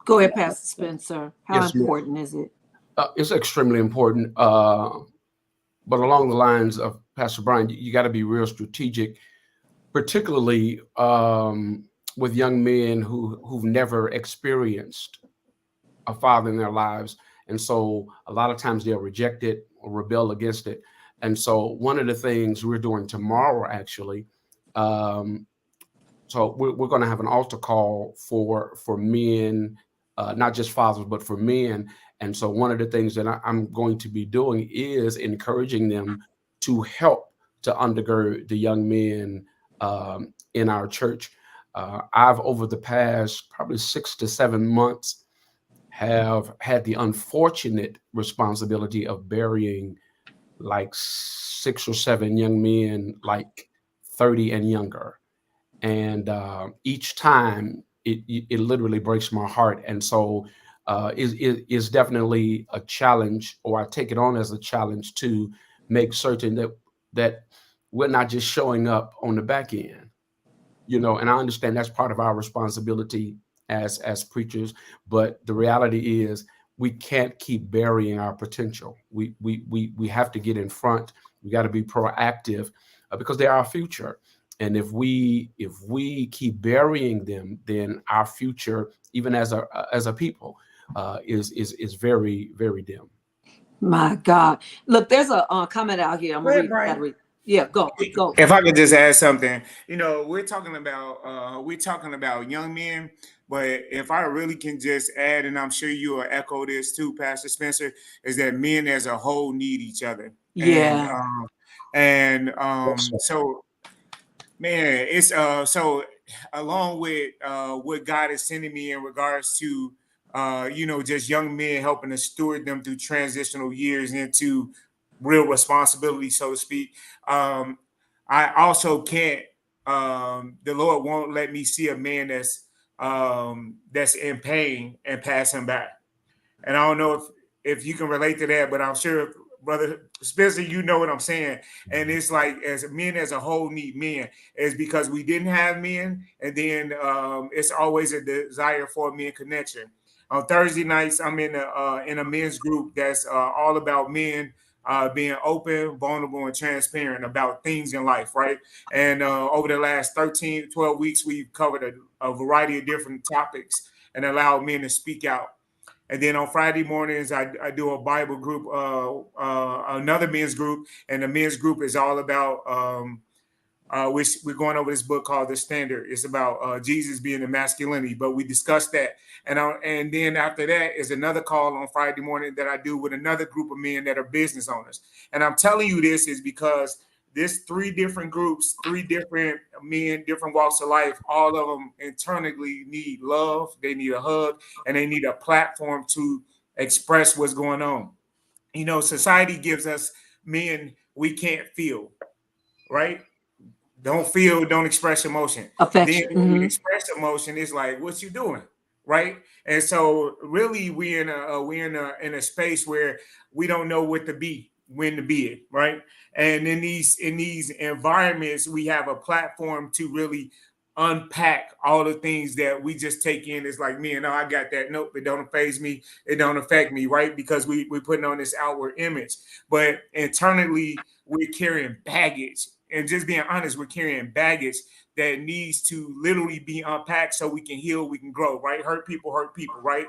Go ahead, Pastor Spencer. How Yes, ma'am. important is it? It's extremely important. But along the lines of Pastor Brian, you got to be real strategic, particularly with young men who've never experienced a father in their lives, and so a lot of times they'll reject it or rebel against it. And so one of the things we're doing tomorrow, actually, um, so we're going to have an altar call for men, not just fathers, but for men. And so one of the things that I'm going to be doing is encouraging them to help to undergird the young men in our church. I've, over the past probably 6 to 7 months, have had the unfortunate responsibility of burying like 6 or 7 young men, like 30 and younger. And each time it literally breaks my heart. And so it's definitely a challenge, or I take it on as a challenge, to make certain that we're not just showing up on the back end. And I understand that's part of our responsibility as preachers, but the reality is we can't keep burying our potential. We have to get in front. We got to be proactive because they're our future. And if we keep burying them, then our future, even as a people, is very, very dim. My God. Look, there's a comment out here. I'm Go gonna ahead, read. Gotta Brian. read. Yeah, go. If I could just add something, we're talking about young men, but if I really can just add, and I'm sure you will echo this too, Pastor Spencer, is that men as a whole need each other. Yeah. So man, it's so along with what God is sending me in regards to just young men, helping to steward them through transitional years into real responsibility, so to speak. I also can't the Lord won't let me see a man that's in pain and pass him by. And I don't know if you can relate to that, but I'm sure, brother Spencer, you know what I'm saying. And it's like, as men as a whole need men, is because we didn't have men, and then it's always a desire for a men connection. On Thursday nights, I'm in a men's group that's all about men being open, vulnerable, and transparent about things in life, right? And over the last 13, 12 weeks, we've covered a variety of different topics and allowed men to speak out. And then on Friday mornings, I do a Bible group, another men's group, and the men's group is all about we're going over this book called The Standard. It's about Jesus being the masculinity, but we discussed that. And then after that is another call on Friday morning that I do with another group of men that are business owners. And I'm telling you this is because this 3 different groups, 3 different men, different walks of life, all of them internally need love. They need a hug, and they need a platform to express what's going on. Society gives us men we can't feel, right? Don't feel, don't express emotion. Then Affection. when we express emotion, it's like, what you doing, right? And so really we're in a space where we don't know what to be, when to be it, right? And in these environments, we have a platform to really unpack all the things that we just take in. It's like, man, no, I got that. Nope, it don't faze me, it don't affect me, right? Because we're putting on this outward image, but internally we're carrying baggage. And just being honest, we're carrying baggage that needs to literally be unpacked so we can heal, we can grow, right? Hurt people, right?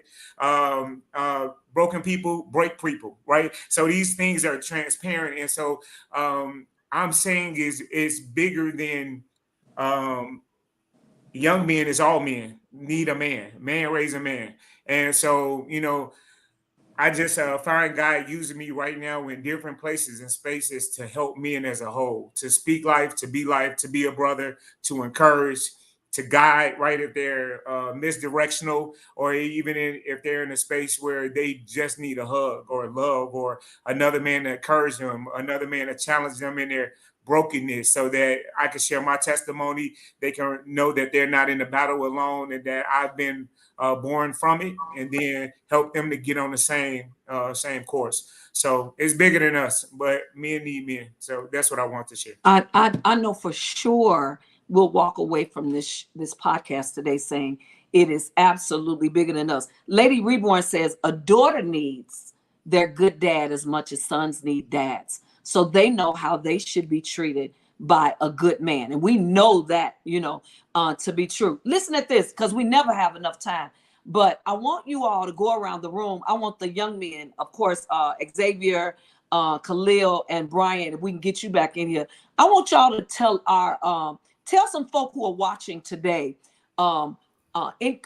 Broken people, break people, right? So these things are transparent. And so I'm saying is bigger than young men. Is all men need a man raise a man. And so, I just find God using me right now in different places and spaces to help men as a whole, to speak life, to be a brother, to encourage, to guide, right? If they're misdirectional, or even if they're in a space where they just need a hug or love, or another man to encourage them, another man to challenge them in their brokenness, so that I can share my testimony. They can know that they're not in the battle alone, and that I've been born from it, and then help them to get on the same course. So it's bigger than us, but men need men. So that's what I want to share. I know for sure we'll walk away from this podcast today saying it is absolutely bigger than us. Lady Reborn says a daughter needs their good dad as much as sons need dads, so they know how they should be treated by a good man. And we know that, to be true. Listen at this, because we never have enough time. But I want you all to go around the room. I want the young men, of course, Xavier, Khalil, and Brian, if we can get you back in here. I want y'all to tell some folk who are watching today,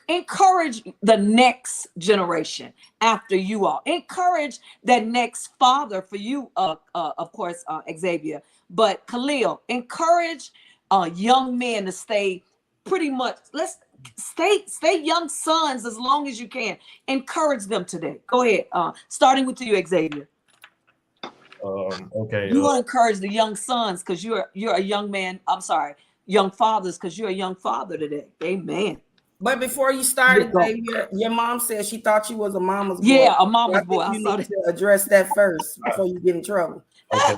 encourage the next generation after you all. Encourage that next father for you, of course, Xavier. But Khalil, encourage young men to stay pretty much, let's stay young sons as long as you can. Encourage them today. Go ahead. Starting with you, Xavier. Okay. You want to encourage the young sons because you're a young man. I'm sorry, young fathers, because you're a young father today. Amen. But before you started, your mom said she thought you was a mama's boy. Yeah, a mama's boy. You need to address that first before you get in trouble. Okay.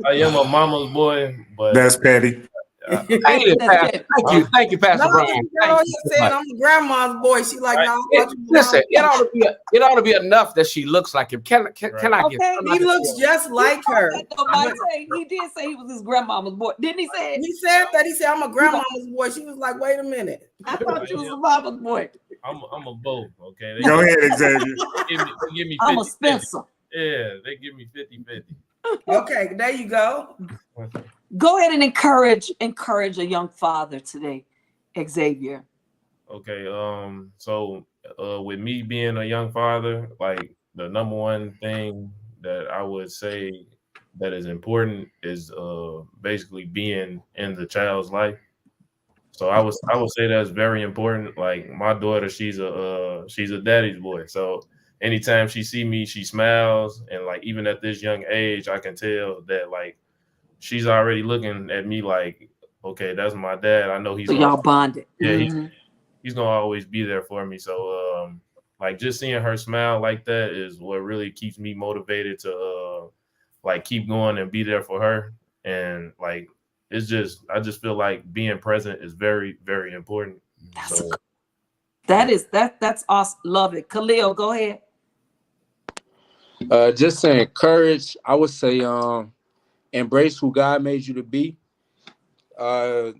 I am a mama's boy, but that's petty. Thank you, Pastor. Thank you, Pastor No, Brian. she got on here saying I'm the grandma's boy. She like, no, Listen, it ought to be enough that she looks like him. Can I get? He looks just like her. He did say he was his grandmama's boy. Didn't he say it? He said that. He said I'm a grandmama's boy. She was like, wait a minute. I thought you was a mama's boy. I'm a both. Okay. Go ahead, Xavier. Give me 50, I'm a Spencer. Yeah, they give me 50-50. Okay, there you go. Go ahead and encourage a young father today, Xavier. Okay. So with me being a young father, like the number one thing that I would say that is important is basically being in the child's life. So I would say that's very important. Like my daughter, she's a daddy's boy. So anytime she see me, she smiles, and like even at this young age, I can tell that like she's already looking at me like, okay, that's my dad. I know he's y'all bonded. Yeah, he's gonna always be there for me. So like just seeing her smile like that is what really keeps me motivated to like keep going and be there for her. And like I just feel like being present is very, very important. That's awesome. Love it. Khalil, go ahead. Just to encourage, I would say embrace who God made you to be. My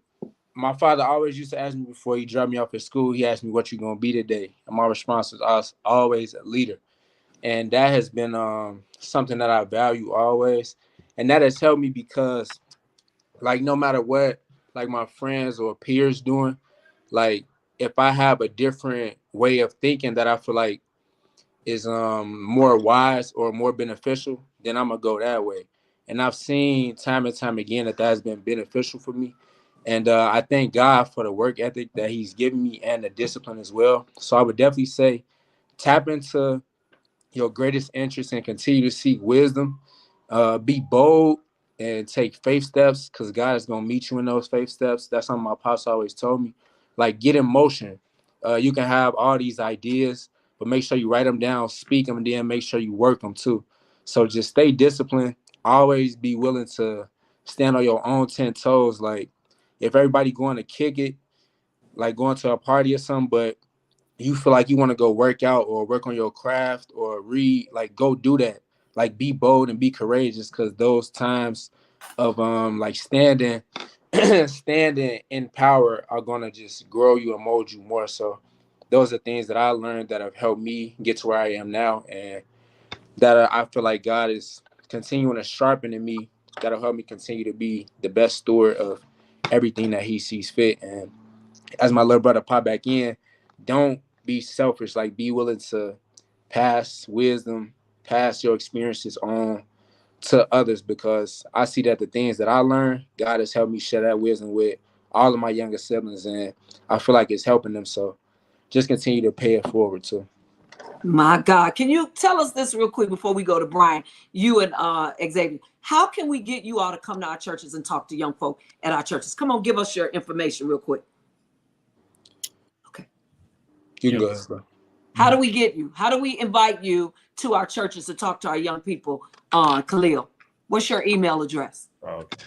father always used to ask me before he dropped me off at school, he asked me what you're going to be today. And my response was always a leader. And that has been something that I value always. And that has helped me because, like, no matter what, like my friends or peers doing, like if I have a different way of thinking that I feel like is more wise or more beneficial, then I'm going to go that way. And I've seen time and time again that has been beneficial for me. And I thank God for the work ethic that he's given me and the discipline as well. So I would definitely say tap into your greatest interest and continue to seek wisdom. Be bold and take faith steps because God is going to meet you in those faith steps. That's something my apostle always told me. Like, get in motion. You can have all these ideas, but make sure you write them down, speak them, and then make sure you work them too. So just stay disciplined. Always be willing to stand on your own 10 toes. Like, if everybody going to kick it, like going to a party or something, but you feel like you want to go work out or work on your craft or read, like go do that. Like be bold and be courageous because those times of like standing in power are gonna just grow you and mold you more. So those are things that I learned that have helped me get to where I am now, and that I feel like God is continuing to sharpen in me. That'll help me continue to be the best steward of everything that he sees fit. And as my little brother pop back in, don't be selfish. Like be willing to pass wisdom, pass your experiences on to others, because I see that the things that I learned, God has helped me share that wisdom with all of my younger siblings, and I feel like it's helping them. So just continue to pay it forward too. My God, can you tell us this real quick before we go to Brian, you and Xavier? How can we get you all to come to our churches and talk to young folk at our churches? Come on, give us your information real quick. Okay. You can go ahead, bro. How do we get you? How do we invite you to our churches to talk to our young people? Khalil, what's your email address? Okay.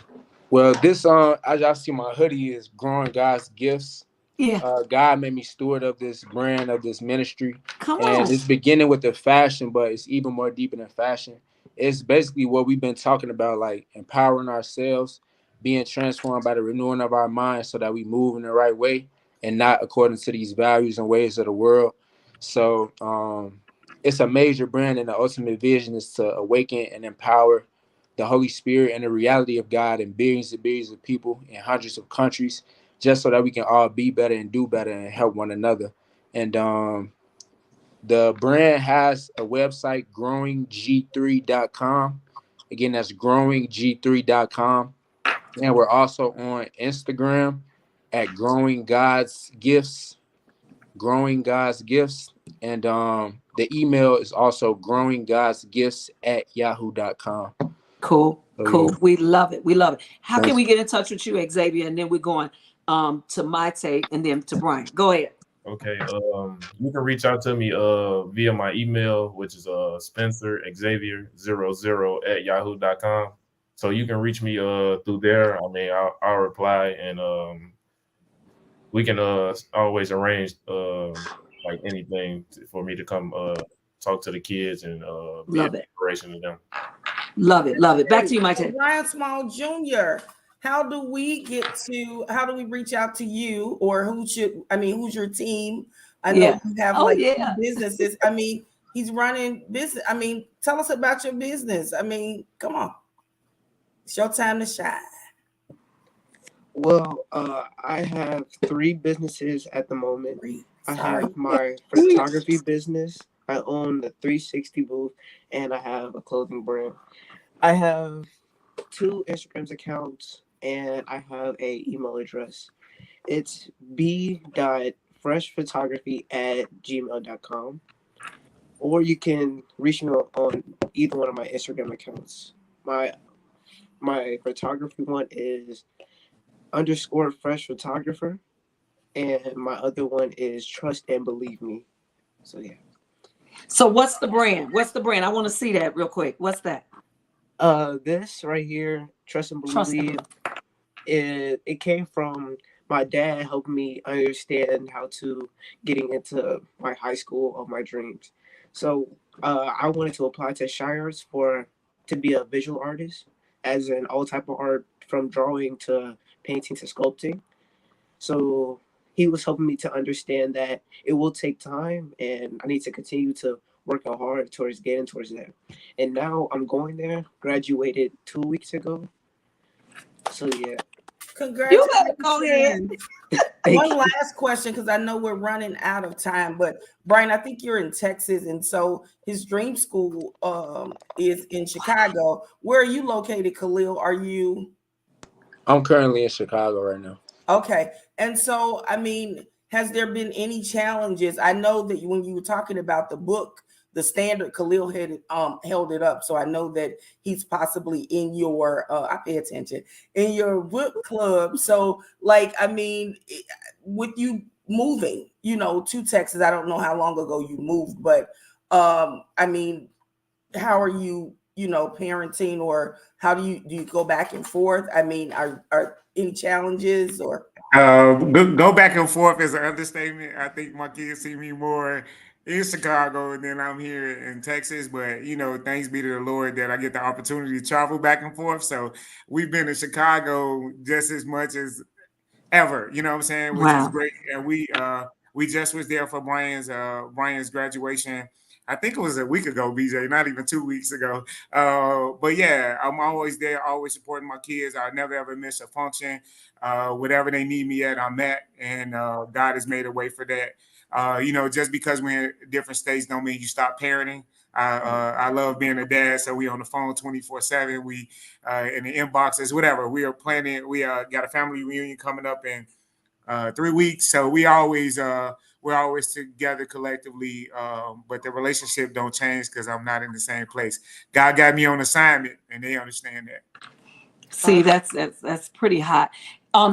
Well, this as y'all see, my hoodie is Growing God's Gifts. Yeah. God made me steward of this brand, of this ministry. Come and on. It's beginning with the fashion, but it's even more deeper than fashion. It's basically what we've been talking about, like empowering ourselves, being transformed by the renewing of our minds so that we move in the right way and not according to these values and ways of the world. So it's a major brand, and the ultimate vision is to awaken and empower the Holy Spirit and the reality of God in billions and billions of people in hundreds of countries, just so that we can all be better and do better and help one another. And the brand has a website, growing-g3.com. Again, that's growing-g3.com. And we're also on Instagram at Growing God's Gifts. Growing God's Gifts. And the email is also growinggodsgifts@yahoo.com. Cool. Cool. Yeah. We love it. We love it. How Thanks. can we get in touch with you, Xavier? And then we're going to Maite and then to Brian. Go ahead. Okay. You can reach out to me via my email, which is SpencerXavier00@yahoo.com. So you can reach me through there. I mean, I'll reply, and we can always arrange like anything for me to come talk to the kids and be an Love it. inspiration to them. Love it. Love it. Back to you, Mike. So Brian Small Jr., how do we reach out to you, or who's your team? I know Yeah. you have Oh, like yeah. businesses. I mean, he's running business. I mean, tell us about your business. I mean, come on. It's your time to shine. Well, I have 3 businesses at the moment. I Sorry. have my photography business. I own the 360 booth, and I have a clothing brand. I have 2 Instagram accounts, and I have a email address. It's b.freshphotography@gmail.com. Or you can reach me on either one of my Instagram accounts. My photography one is _fresh photographer, and my other one is trust and believe me. So yeah. So what's the brand? What's the brand? I want to see that real quick. What's that? This right here, trust and Trust believe, and it came from my dad helping me understand how to getting into my high school of my dreams. So I wanted to apply to Shires for to be a visual artist, as in all type of art from drawing to painting to sculpting. So he was helping me to understand that it will take time, and I need to continue to work out hard towards getting towards that. And now I'm going there. Graduated 2 weeks ago. So yeah. You better go ahead. Congratulations. Thank One you. last question, because I know we're running out of time. But Brian, I think you're in Texas, and so his dream school is in Chicago. Where are you located, Khalil? Are you? I'm currently in Chicago right now. Okay. And so, I mean, has there been any challenges? I know that when you were talking about the book, the standard, Khalil had held it up. So I know that he's possibly in your I pay attention in your book club. So like, I mean, with you moving, to Texas, I don't know how long ago you moved, but I mean, how are you, parenting, or how do you go back and forth? I mean, are any challenges or? Go back and forth is an understatement. I think my kids see me more in Chicago than I'm here in Texas. But thanks be to the Lord that I get the opportunity to travel back and forth. So we've been in Chicago just as much as ever, you know what I'm saying, which is Wow. great. And we just was there for Brian's graduation. I think it was a week ago, BJ, not even 2 weeks ago. But yeah, I'm always there, always supporting my kids. I never ever miss a function. Whatever they need me at, I'm at, and God has made a way for that. Just because we're in different states don't mean you stop parenting. I love being a dad, so we on the phone 24/7. We in the inboxes, whatever. We are planning. We got a family reunion coming up in 3 weeks, so we're always together collectively. But the relationship don't change because I'm not in the same place. God got me on assignment, and they understand that. See, that's pretty hot.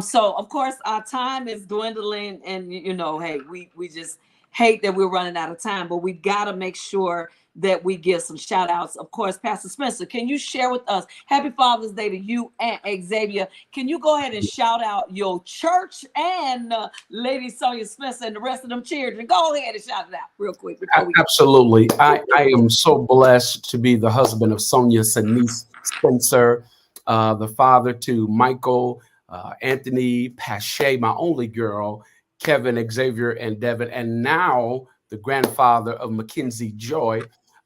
So of course our time is dwindling, and hey, we just hate that we're running out of time, but we gotta make sure that we give some shout outs. Of course, Pastor Spencer, can you share with us Happy Father's Day to you and Xavier? Can you go ahead and shout out your church and Lady Sonia Spencer and the rest of them children? Go ahead and shout it out real quick before we Absolutely. I am so blessed to be the husband of Sonia Sanice Spencer, the father to Michael, Anthony, Pache, my only girl, Kevin, Xavier, and Devin, and now the grandfather of Mackenzie Joy,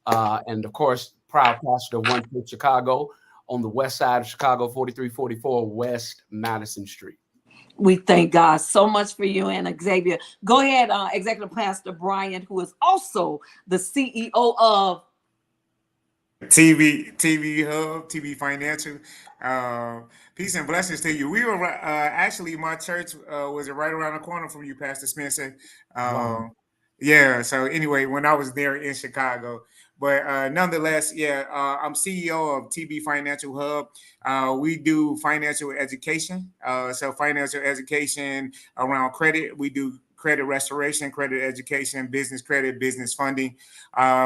and of course, proud pastor of One Church Chicago on the west side of Chicago, 4344 West Madison Street. We thank God so much for you and Xavier. Go ahead, Executive Pastor Brian, who is also the CEO of TV Hub, TV Financial. Peace and blessings to you. We were actually, my church was right around the corner from you, Pastor Spencer. Wow. Yeah. So anyway, when I was there in Chicago, but nonetheless, yeah, I'm CEO of TV Financial Hub. We do financial education. So financial education around credit. We do credit restoration, credit education, business credit, business funding.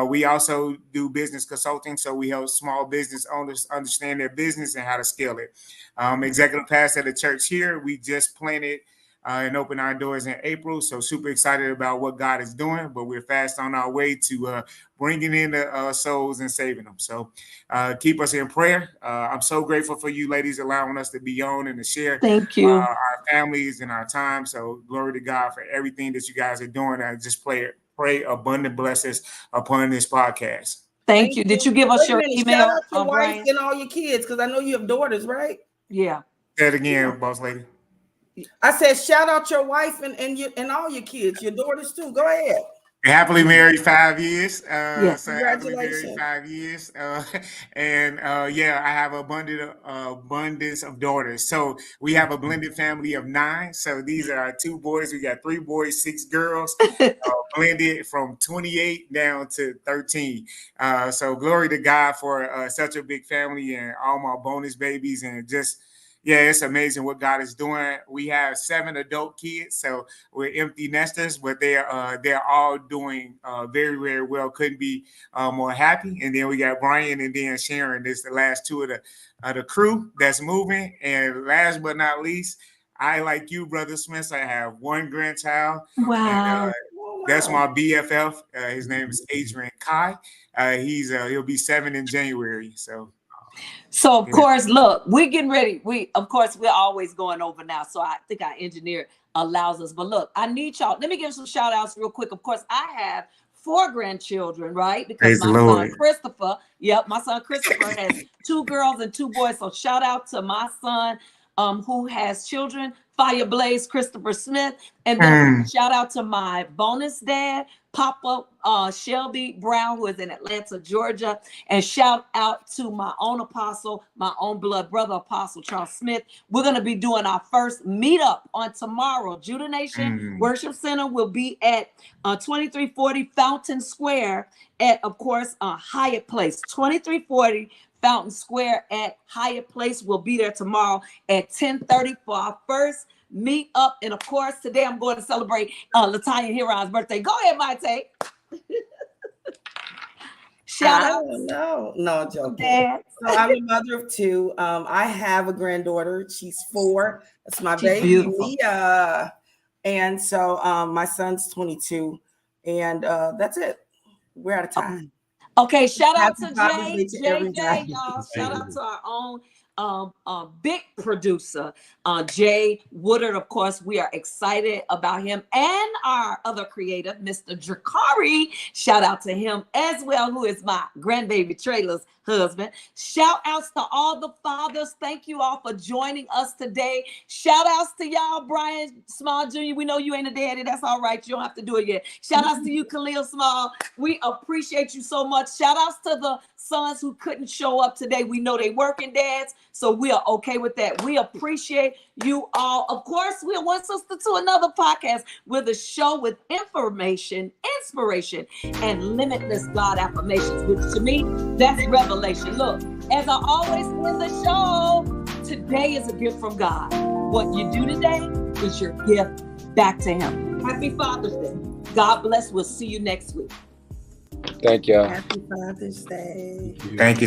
We also do business consulting, so we help small business owners understand their business and how to scale it. Executive pastor at the church here. We just planted and open our doors in April. So super excited about what God is doing, but we're fast on our way to bringing in the souls and saving them. So keep us in prayer. I'm so grateful for you ladies allowing us to be on and to share Thank you. Our families and our time. So glory to God for everything that you guys are doing. I just pray abundant blessings upon this podcast. Thank you. Did you give us your email? Shout out your wife Brian? and all your kids, because I know you have daughters, right? Yeah. Say it again, boss lady. I said, shout out your wife and all your kids, your daughters too. Go ahead. Happily married 5 years. Yes. So happily married 5 years. Yeah, I have abundance of daughters. So we have a blended family of 9. So these are our 2 boys. We got 3 boys, 6 girls, blended from 28 down to 13. So glory to God for such a big family and all my bonus babies, and just, yeah, it's amazing what God is doing. We have 7 adult kids, so we're empty nesters, but they're all doing very, very well. Couldn't be more happy. And then we got Brian and then Sharon. This is the last 2 of the crew that's moving. And last but not least, I, like you, Brother Smith, I have 1 grandchild. Wow. And, that's my BFF. His name is Adrian Kai. He'll be 7 in January. So of course, look, we're getting ready. We're always going over now. So I think our engineer allows us. But look, I need y'all. Let me give some shout outs real quick. Of course, I have 4 grandchildren, right? Because my son Christopher, my son Christopher has 2 girls and 2 boys. So shout out to my son who has children, Fire Blaze Christopher Smith. And then shout out to my bonus dad, Papa Shelby Brown, who is in Atlanta, Georgia. And shout out to my own apostle, my own blood brother, Apostle Charles Smith. We're going to be doing our first meetup on tomorrow. Judah Nation Worship Center will be at 2340 Fountain Square at, of course, Hyatt Place. 2340 Fountain Square at Hyatt Place. We'll be there tomorrow at 10:30 for our first meet up. And of course, today I'm going to celebrate Latanya Huron's birthday. Go ahead, Maite. Shout out. No joking. Dad. So I'm a mother of 2. I have a granddaughter. She's 4. That's my baby, Leah. And so my son's 22. And that's it. We're out of time. Okay, shout out to JJ, y'all. Shout out to our own big producer, Jay Woodard. Of course, we are excited about him and our other creator, Mr. Drakari. Shout out to him as well, who is my grandbaby Trailer's husband. Shout outs to all the fathers. Thank you all for joining us today. Shout outs to y'all, Brian Small Jr. We know you ain't a daddy. That's all right. You don't have to do it yet. Shout outs to you, Khalil Small. We appreciate you so much. Shout outs to the sons who couldn't show up today. We know they working dads, so we are okay with that. We appreciate you all. Of course, we're One Sister to Another podcast with a show with information, inspiration, and limitless God affirmations, which to me, that's revelation. Look, as I always end the show, today is a gift from God. What you do today is your gift back to Him. Happy Father's Day. God bless. We'll see you next week. Thank you. Happy Father's Day. Thank you.